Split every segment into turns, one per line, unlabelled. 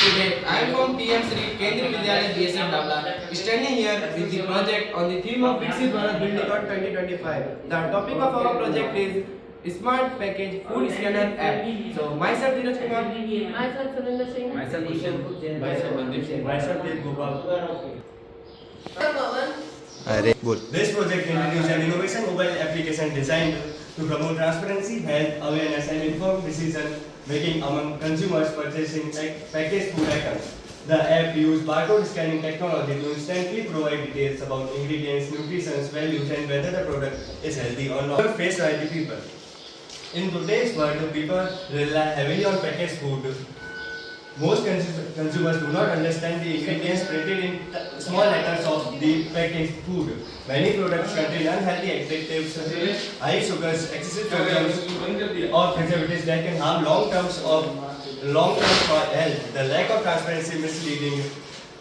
Today, I am from TM Sri Kendriya Vidyalaya BSc Dabla, standing here with the project on the theme of Viksit Bharat Building on 2025. The topic of our project is Smart Package Food Scanner App. So, myself Dheeraj Kumar,
Myself Surinder Singh.
Myself Kushan.
Myself Mandeep Singh. Myself Dev Gopal. This project introduces an innovation mobile application designed to promote transparency, health awareness, and informed decision making among consumers purchasing packaged food items. The app uses barcode scanning technology to instantly provide details about ingredients, nutrition, values, and whether the product is healthy or not. Face value people. In today's world, people rely heavily on packaged food. Most consumers do not understand the ingredients printed in small letters of the packaged food. Many products contain unhealthy additives, high sugars, excessive sodiums, or preservatives that can harm long-term health. The lack of transparency, misleading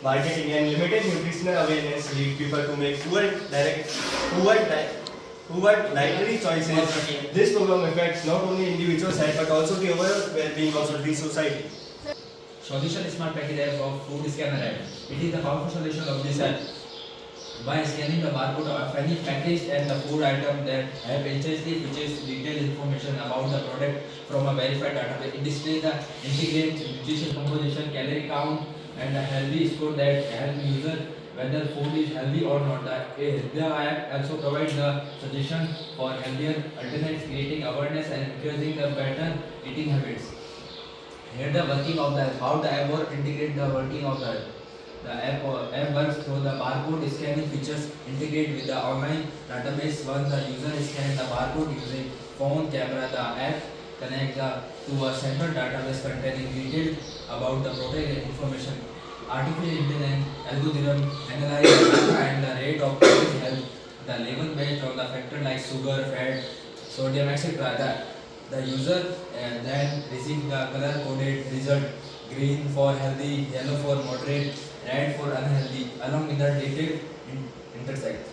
marketing, and limited nutritional awareness lead people to make poor dietary choices. This problem affects not only individuals' health but also the overall well-being of the society.
Solution Smart Package app of Food Scanner app. It is the powerful solution of this app. By scanning the barcode of any package and the food item, that app instantly features detailed information about the product from a verified database. It displays the ingredients, nutrition composition, calorie count, and the healthy score that help user whether food is healthy or not. The app also provides the suggestion for healthier alternatives, creating awareness and encouraging the better eating habits. Here the working of the app, how the app works, integrate the working of the app works through the barcode scanning features, integrate with the online database. Once the user scans the barcode using phone camera, the app connects to a central database containing details about the product information. Artificial intelligence algorithm analyze the data and the rate of product health, the label based on the factor like sugar, fat, sodium, etc. The user then receives the color coded result: green for healthy, yellow for moderate, red for unhealthy, along with the detailed intersect.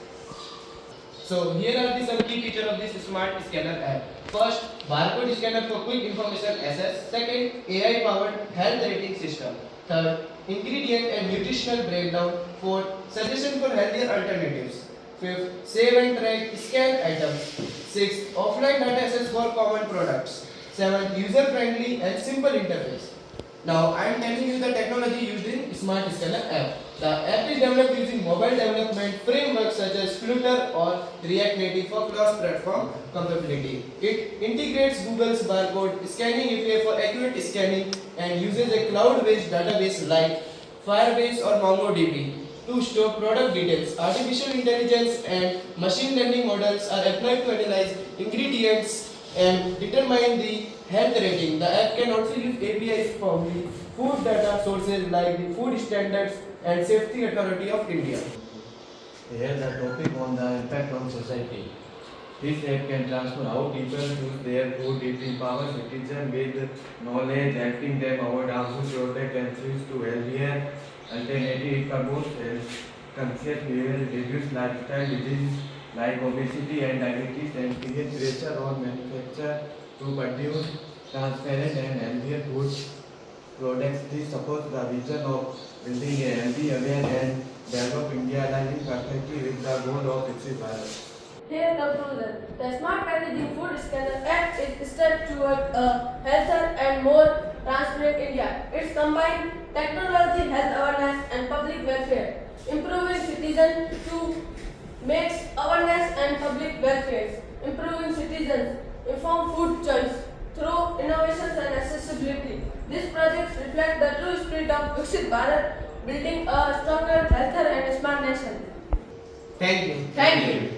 So here are the some key features of this Smart Scanner app. First, barcode scanner for quick information access. Second, AI powered health rating system. Third, ingredient and nutritional breakdown. Fourth, suggestion for healthier alternatives. Fifth, save and track scan items. Sixth, offline data access for common products. Seventh, user friendly and simple interface. Now I am telling you the technology used in Smart Scanner app. The app is developed using mobile development frameworks such as Flutter or React Native for cross-platform compatibility. It integrates Google's barcode scanning API for accurate scanning and uses a cloud-based database like Firebase or MongoDB to store product details. Artificial intelligence and machine learning models are applied to analyze ingredients and determine the health rating. The app can also use APIs from the food data sources like the Food Standards and Safety Authority of India.
Here the topic on the impact on society. This app can transform how people use their food. It empowers citizens with knowledge, helping them avoid harmful products and switch to healthier alternatives. It promotes health-conscious behavior, reduces lifestyle diseases like obesity and diabetes, and creates pressure on manufacturers to produce transparent and healthier food products. This supports the vision of building a healthy, aware, and developed India, aligning perfectly with the goal of Viksit Bharat.
Here conclusion. The Smart Packaging Food Scanner app is a step toward a healthier and more transparent India. It combines technology, health awareness, and public welfare, improving citizens to make awareness and public welfare, improving citizens informed food choice through innovations and accessibility. These projects reflect the true spirit of Viksit Bharat, building a stronger, healthier, and smart nation.
Thank you.
Thank you.